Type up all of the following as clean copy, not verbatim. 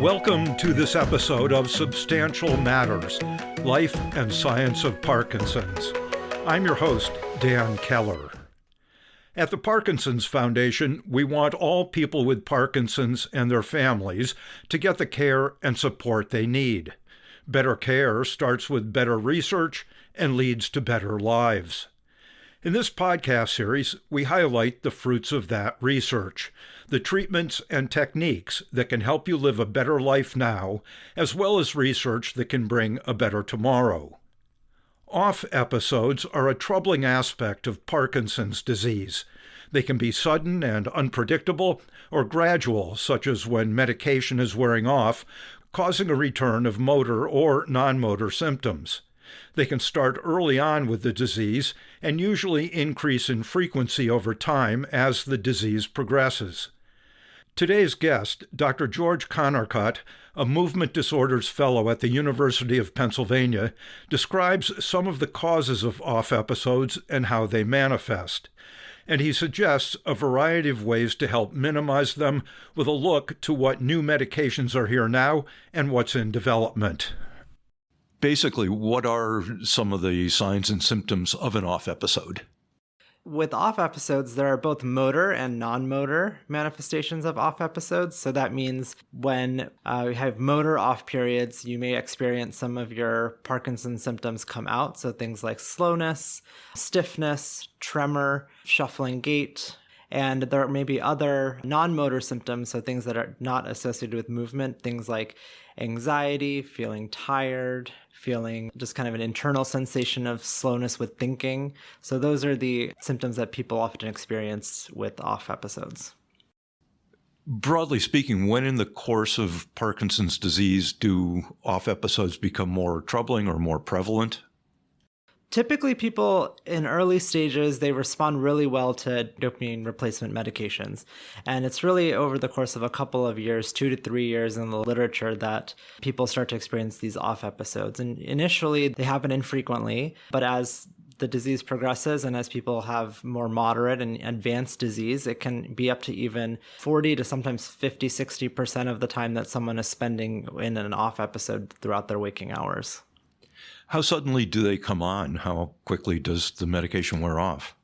Welcome to this episode of Substantial Matters, Life and Science of Parkinson's. I'm your host, Dan Keller. At the Parkinson's Foundation, we want all people with Parkinson's and their families to get the care and support they need. Better care starts with better research and leads to better lives. In this podcast series, we highlight the fruits of that research, the treatments and techniques that can help you live a better life now, as well as research that can bring a better tomorrow. Off episodes are a troubling aspect of Parkinson's disease. They can be sudden and unpredictable, or gradual, such as when medication is wearing off, causing a return of motor or non-motor symptoms. They can start early on with the disease and usually increase in frequency over time as the disease progresses. Today's guest, Dr. George Kannarkat, a movement disorders fellow at the University of Pennsylvania, describes some of the causes of off episodes and how they manifest. And he suggests a variety of ways to help minimize them with a look to what new medications are here now and what's in development. Basically, what are some of the signs and symptoms of an off episode? With off episodes, there are both motor and non-motor manifestations of off episodes. So that means when you have motor off periods, you may experience some of your Parkinson's symptoms come out. So things like slowness, stiffness, tremor, shuffling gait. And there may be other non-motor symptoms, so things that are not associated with movement, things like anxiety, feeling tired, feeling just kind of an internal sensation of slowness with thinking. So those are the symptoms that people often experience with off episodes. Broadly speaking, when in the course of Parkinson's disease do off episodes become more troubling or more prevalent? Typically, people in early stages, they respond really well to dopamine replacement medications. And it's really over the course of a couple of years, 2 to 3 years in the literature, that people start to experience these off episodes. And initially, they happen infrequently, but as the disease progresses and as people have more moderate and advanced disease, it can be up to even 40 to sometimes 50, 60% of the time that someone is spending in an off episode throughout their waking hours. How suddenly do they come on? How quickly does the medication wear off?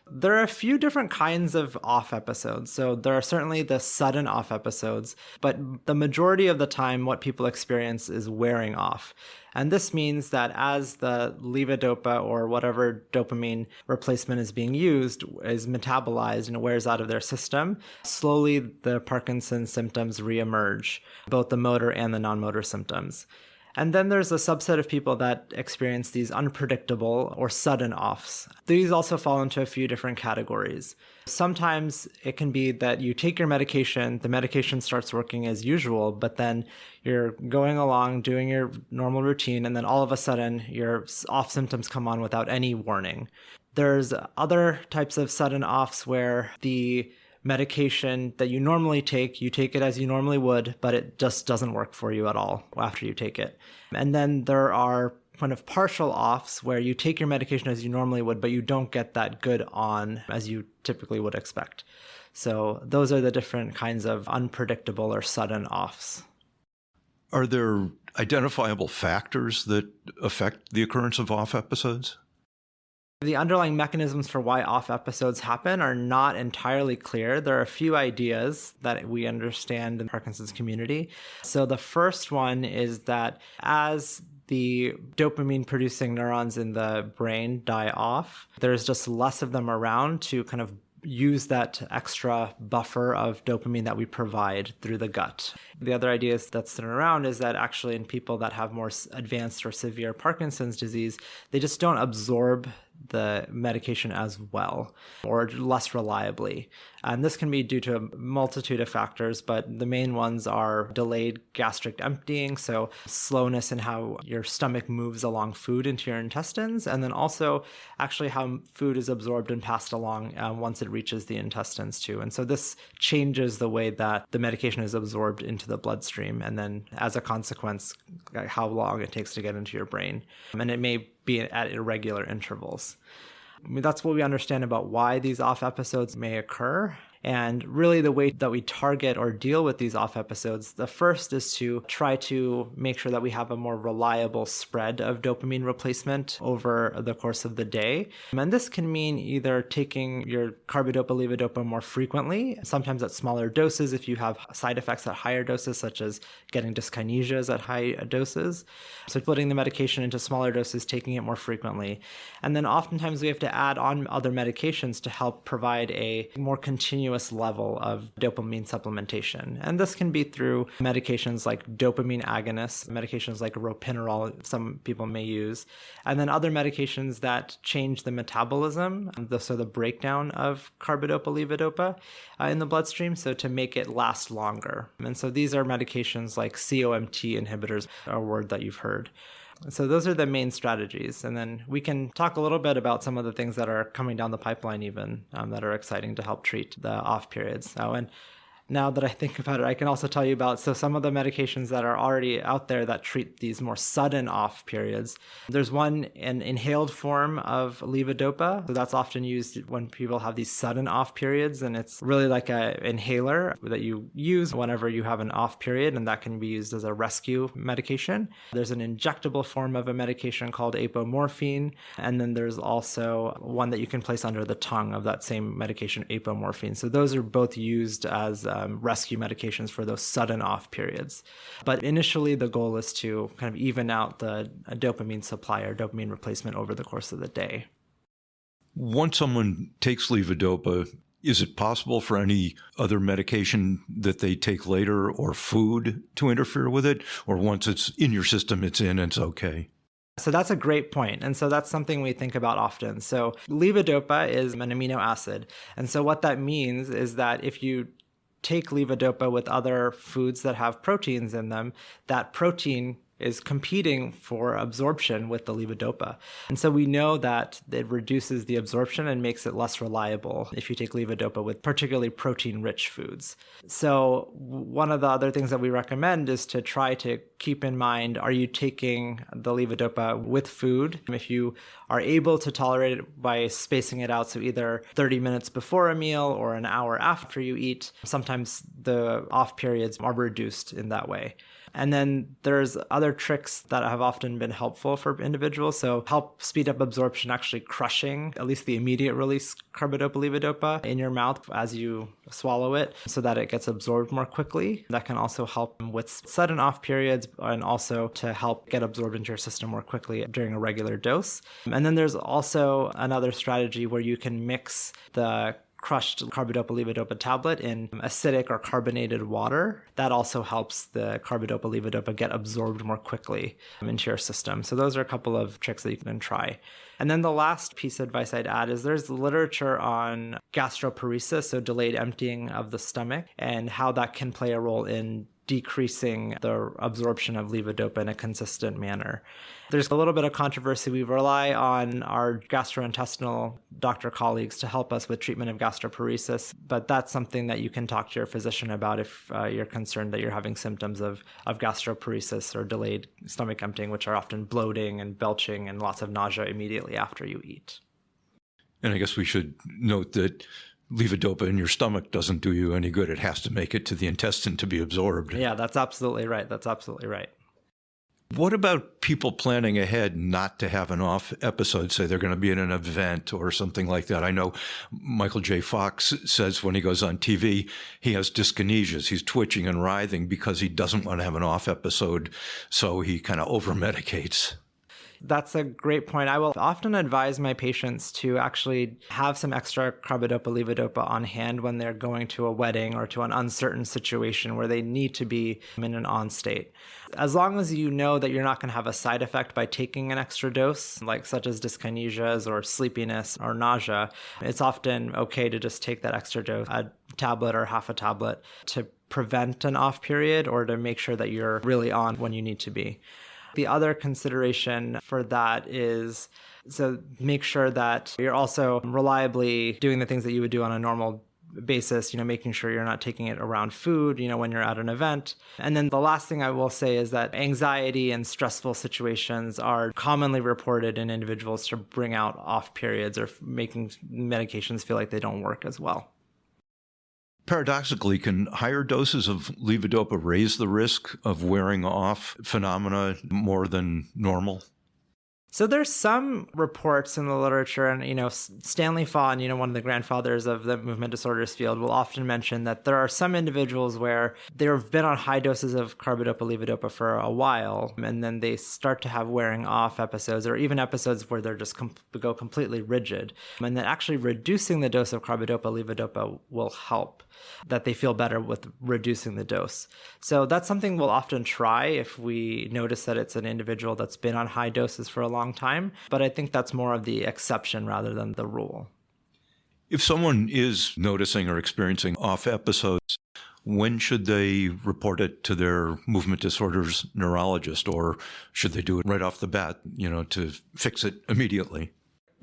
There are a few different kinds of off episodes. So there are certainly the sudden off episodes, but the majority of the time what people experience is wearing off. And this means that as the levodopa or whatever dopamine replacement is being used is metabolized and wears out of their system, slowly the Parkinson's symptoms reemerge, both the motor and the non-motor symptoms. And then there's a subset of people that experience these unpredictable or sudden offs. These also fall into a few different categories. Sometimes it can be that you take your medication, the medication starts working as usual, but then you're going along doing your normal routine, and then all of a sudden your off symptoms come on without any warning. There's other types of sudden offs where the medication that you normally take, you take it as you normally would, but it just doesn't work for you at all after you take it. And then there are kind of partial offs where you take your medication as you normally would, but you don't get that good on as you typically would expect. So those are the different kinds of unpredictable or sudden offs. Are there identifiable factors that affect the occurrence of off episodes? The underlying mechanisms for why off episodes happen are not entirely clear. There are a few ideas that we understand in the Parkinson's community. So the first one is that as the dopamine-producing neurons in the brain die off, there's just less of them around to kind of use that extra buffer of dopamine that we provide through the gut. The other idea that's thrown around is that actually in people that have more advanced or severe Parkinson's disease, they just don't absorb the medication as well or less reliably. And this can be due to a multitude of factors, but the main ones are delayed gastric emptying, so slowness in how your stomach moves along food into your intestines, and then also actually how food is absorbed and passed along once it reaches the intestines too. And so this changes the way that the medication is absorbed into the bloodstream, and then as a consequence, how long it takes to get into your brain. And it may be at irregular intervals. I mean, that's what we understand about why these off episodes may occur. And really the way that we target or deal with these off episodes, the first is to try to make sure that we have a more reliable spread of dopamine replacement over the course of the day. And this can mean either taking your carbidopa, levodopa more frequently, sometimes at smaller doses if you have side effects at higher doses, such as getting dyskinesias at high doses. So splitting the medication into smaller doses, taking it more frequently. And then oftentimes we have to add on other medications to help provide a more continuous level of dopamine supplementation. And this can be through medications like dopamine agonists, medications like ropinirole, some people may use, and then other medications that change the metabolism, so the breakdown of carbidopa, levodopa in the bloodstream, so to make it last longer. And so these are medications like COMT inhibitors, a word that you've heard. So those are the main strategies. And then we can talk a little bit about some of the things that are coming down the pipeline even that are exciting to help treat the off periods. And now that I think about it, I can also tell you about some of the medications that are already out there that treat these more sudden off periods. There's an inhaled form of levodopa. So that's often used when people have these sudden off periods, and it's really like an inhaler that you use whenever you have an off period, and that can be used as a rescue medication. There's an injectable form of a medication called apomorphine, and then there's also one that you can place under the tongue of that same medication, apomorphine. So those are both used as rescue medications for those sudden off periods. But initially, the goal is to kind of even out the dopamine supply or dopamine replacement over the course of the day. Once someone takes levodopa, is it possible for any other medication that they take later or food to interfere with it? Or once it's in your system, it's in and it's okay? So that's a great point. And so that's something we think about often. So levodopa is an amino acid. And so what that means is that if you take levodopa with other foods that have proteins in them, that protein is competing for absorption with the levodopa. And so we know that it reduces the absorption and makes it less reliable if you take levodopa with particularly protein-rich foods. So one of the other things that we recommend is to try to keep in mind, are you taking the levodopa with food? If you are able to tolerate it by spacing it out, so either 30 minutes before a meal or an hour after you eat, sometimes the off periods are reduced in that way. And then there's other tricks that have often been helpful for individuals. So help speed up absorption, actually crushing at least the immediate release carbidopa, levodopa in your mouth as you swallow it so that it gets absorbed more quickly. That can also help with sudden off periods and also to help get absorbed into your system more quickly during a regular dose. And then there's also another strategy where you can mix the crushed carbidopa levodopa tablet in acidic or carbonated water. That also helps the carbidopa levodopa get absorbed more quickly into your system. So those are a couple of tricks that you can try. And then the last piece of advice I'd add is there's literature on gastroparesis, so delayed emptying of the stomach, and how that can play a role in decreasing the absorption of levodopa in a consistent manner. There's a little bit of controversy. We rely on our gastrointestinal doctor colleagues to help us with treatment of gastroparesis, but that's something that you can talk to your physician about if you're concerned that you're having symptoms of gastroparesis or delayed stomach emptying, which are often bloating and belching and lots of nausea immediately after you eat. And I guess we should note that levodopa in your stomach doesn't do you any good. It has to make it to the intestine to be absorbed. Yeah, that's absolutely right. That's absolutely right. What about people planning ahead not to have an off episode, say they're going to be in an event or something like that? I know Michael J. Fox says when he goes on TV, he has dyskinesias. He's twitching and writhing because he doesn't want to have an off episode, so he kind of over-medicates. That's a great point. I will often advise my patients to actually have some extra carbidopa, levodopa on hand when they're going to a wedding or to an uncertain situation where they need to be in an on state. As long as you know that you're not going to have a side effect by taking an extra dose, like such as dyskinesias or sleepiness or nausea, it's often okay to just take that extra dose, a tablet or half a tablet, to prevent an off period or to make sure that you're really on when you need to be. The other consideration for that is, so make sure that you're also reliably doing the things that you would do on a normal basis, making sure you're not taking it around food, when you're at an event. And then the last thing I will say is that anxiety and stressful situations are commonly reported in individuals to bring out off periods or making medications feel like they don't work as well. Paradoxically, can higher doses of levodopa raise the risk of wearing off phenomena more than normal? So there's some reports in the literature, and Stanley Fawn, one of the grandfathers of the movement disorders field, will often mention that there are some individuals where they've been on high doses of carbidopa, levodopa for a while, and then they start to have wearing off episodes, or even episodes where they're just go completely rigid. And then actually reducing the dose of carbidopa, levodopa will help, that they feel better with reducing the dose. So that's something we'll often try if we notice that it's an individual that's been on high doses for a long time. But I think that's more of the exception rather than the rule. If someone is noticing or experiencing off episodes, when should they report it to their movement disorders neurologist, or should they do it right off the bat, to fix it immediately?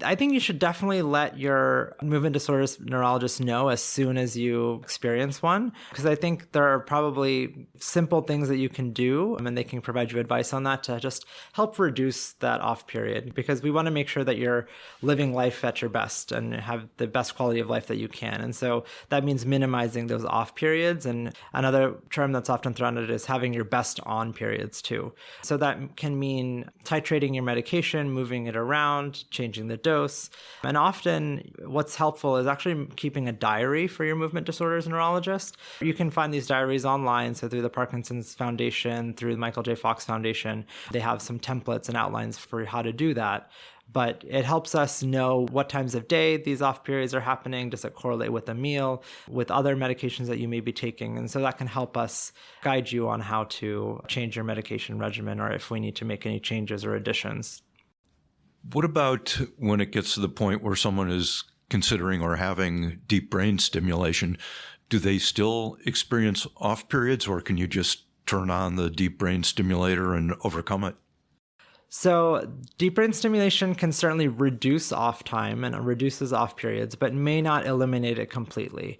I think you should definitely let your movement disorders neurologist know as soon as you experience one, because I think there are probably simple things that you can do, and they can provide you advice on that to just help reduce that off period, because we want to make sure that you're living life at your best and have the best quality of life that you can. And so that means minimizing those off periods. And another term that's often thrown at it is having your best on periods too. So that can mean titrating your medication, moving it around, changing the dose. And often what's helpful is actually keeping a diary for your movement disorders neurologist. You can find these diaries online. So through the Parkinson's Foundation, through the Michael J. Fox Foundation, they have some templates and outlines for how to do that. But it helps us know what times of day these off periods are happening. Does it correlate with a meal, with other medications that you may be taking? And so that can help us guide you on how to change your medication regimen, or if we need to make any changes or additions. What about when it gets to the point where someone is considering or having deep brain stimulation? Do they still experience off periods, or can you just turn on the deep brain stimulator and overcome it? So deep brain stimulation can certainly reduce off time and reduces off periods, but may not eliminate it completely.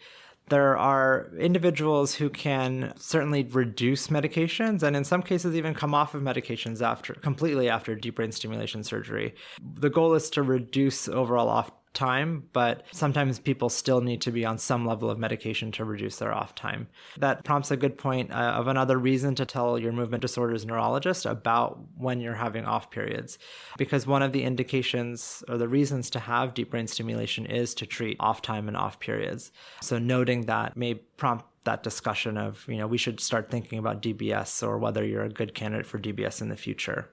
There are individuals who can certainly reduce medications, and in some cases even come off of medications completely after deep brain stimulation surgery. The goal is to reduce overall off time, but sometimes people still need to be on some level of medication to reduce their off time. That prompts a good point of another reason to tell your movement disorders neurologist about when you're having off periods, because one of the indications or the reasons to have deep brain stimulation is to treat off time and off periods. So noting that may prompt that discussion of, we should start thinking about DBS, or whether you're a good candidate for DBS in the future.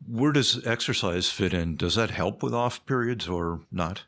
Where does exercise fit in? Does that help with off periods or not?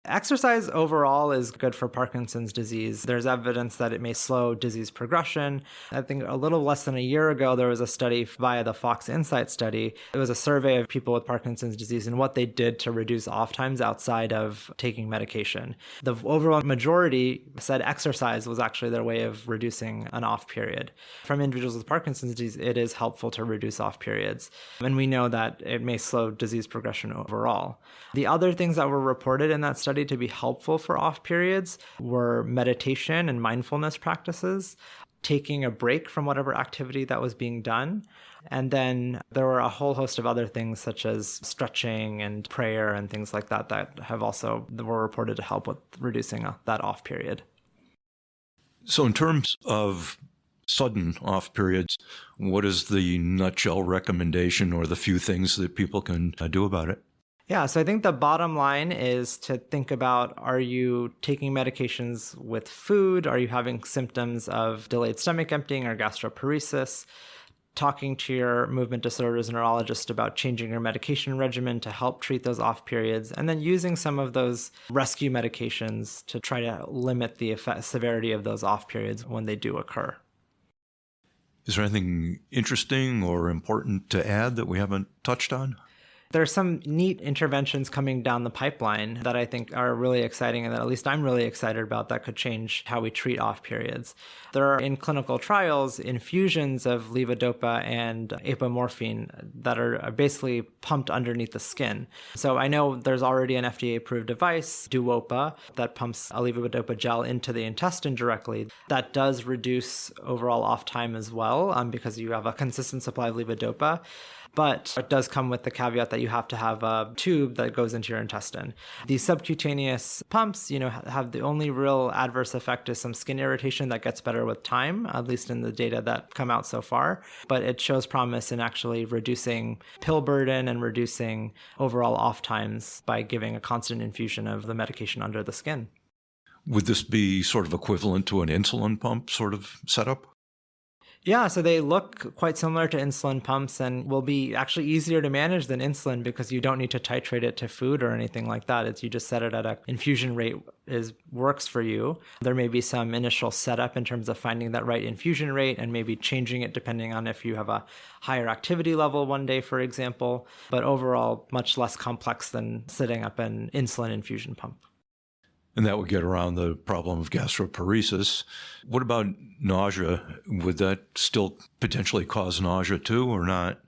Exercise overall is good for Parkinson's disease. There's evidence that it may slow disease progression. I think a little less than a year ago, there was a study via the Fox Insight study. It was a survey of people with Parkinson's disease and what they did to reduce off times outside of taking medication. The overall majority said exercise was actually their way of reducing an off period. From individuals with Parkinson's disease, it is helpful to reduce off periods. And we know that it may slow disease progression overall. The other things that were reported in that study to be helpful for off periods were meditation and mindfulness practices, taking a break from whatever activity that was being done. And then there were a whole host of other things such as stretching and prayer and things like that were reported to help with reducing that off period. So in terms of sudden off periods, what is the nutshell recommendation or the few things that people can do about it? Yeah, so I think the bottom line is to think about, are you taking medications with food? Are you having symptoms of delayed stomach emptying or gastroparesis? Talking to your movement disorders neurologist about changing your medication regimen to help treat those off periods, and then using some of those rescue medications to try to limit the severity of those off periods when they do occur. Is there anything interesting or important to add that we haven't touched on? There are some neat interventions coming down the pipeline that I think are really exciting, and that at least I'm really excited about, that could change how we treat off periods. There are in clinical trials infusions of levodopa and apomorphine that are basically pumped underneath the skin. So I know there's already an FDA-approved device, Duopa, that pumps a levodopa gel into the intestine directly. That does reduce overall off time as well, because you have a consistent supply of levodopa. but it does come with the caveat that you have to have a tube that goes into your intestine. These subcutaneous pumps, have the only real adverse effect is some skin irritation that gets better with time, at least in the data that come out so far. But it shows promise in actually reducing pill burden and reducing overall off times by giving a constant infusion of the medication under the skin. Would this be sort of equivalent to an insulin pump sort of setup? Yeah, so they look quite similar to insulin pumps and will be actually easier to manage than insulin because you don't need to titrate it to food or anything like that. It's you just set it at an infusion rate works for you. There may be some initial setup in terms of finding that right infusion rate and maybe changing it depending on if you have a higher activity level one day, for example. But overall, much less complex than setting up an insulin infusion pump. And that would get around the problem of gastroparesis. What about nausea? Would that still potentially cause nausea too, or not?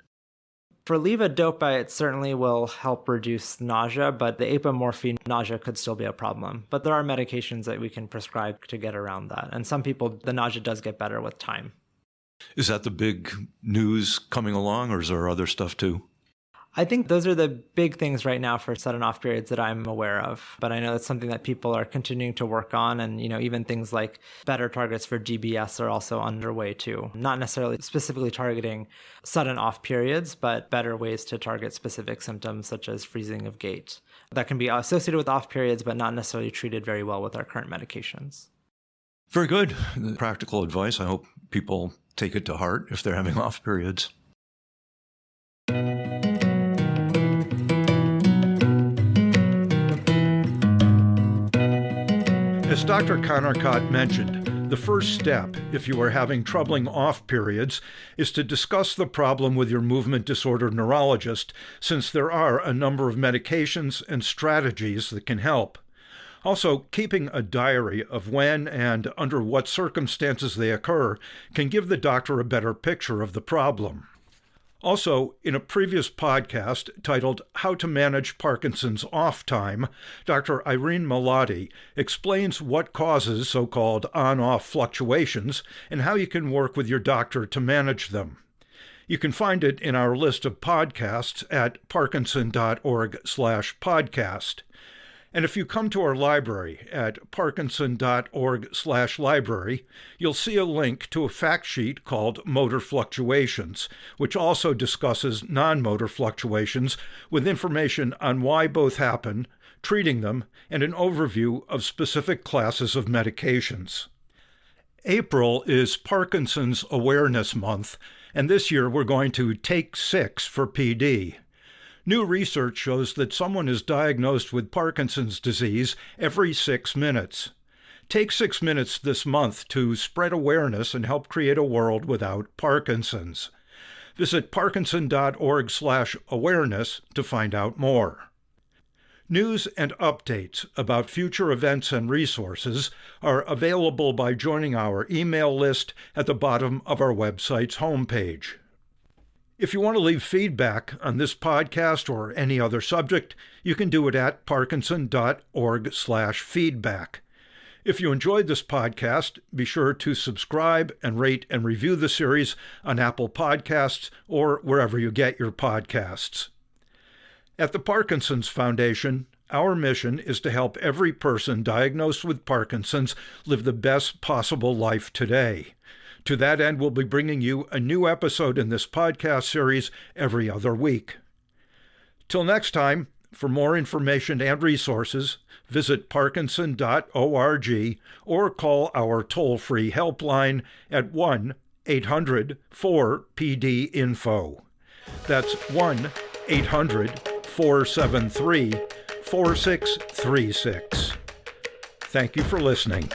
For levodopa, it certainly will help reduce nausea, but the apomorphine nausea could still be a problem. But there are medications that we can prescribe to get around that. And some people, the nausea does get better with time. Is that the big news coming along, or is there other stuff too? I think those are the big things right now for sudden off periods that I'm aware of. But I know that's something that people are continuing to work on. And, even things like better targets for GBS are also underway too. Not necessarily specifically targeting sudden off periods, but better ways to target specific symptoms such as freezing of gait. That can be associated with off periods, but not necessarily treated very well with our current medications. Very good. Practical advice. I hope people take it to heart if they're having off periods. As Dr. Kannarkat mentioned, the first step, if you are having troubling off periods, is to discuss the problem with your movement disorder neurologist, since there are a number of medications and strategies that can help. Also, keeping a diary of when and under what circumstances they occur can give the doctor a better picture of the problem. Also, in a previous podcast titled How to Manage Parkinson's Off Time, Dr. Irene Malati explains what causes so-called on-off fluctuations and how you can work with your doctor to manage them. You can find it in our list of podcasts at parkinson.org/podcast. And if you come to our library at parkinson.org/library, you'll see a link to a fact sheet called Motor Fluctuations, which also discusses non-motor fluctuations with information on why both happen, treating them, and an overview of specific classes of medications. April is Parkinson's Awareness Month, and this year we're going to take 6 for PD. New research shows that someone is diagnosed with Parkinson's disease every 6 minutes. Take 6 minutes this month to spread awareness and help create a world without Parkinson's. Visit parkinson.org/awareness to find out more. News and updates about future events and resources are available by joining our email list at the bottom of our website's homepage. If you want to leave feedback on this podcast or any other subject, you can do it at parkinson.org/feedback. If you enjoyed this podcast, be sure to subscribe and rate and review the series on Apple Podcasts or wherever you get your podcasts. At the Parkinson's Foundation, our mission is to help every person diagnosed with Parkinson's live the best possible life today. To that end, we'll be bringing you a new episode in this podcast series every other week. Till next time, for more information and resources, visit parkinson.org or call our toll-free helpline at 1-800-4PD-INFO. That's 1-800-473-4636. Thank you for listening.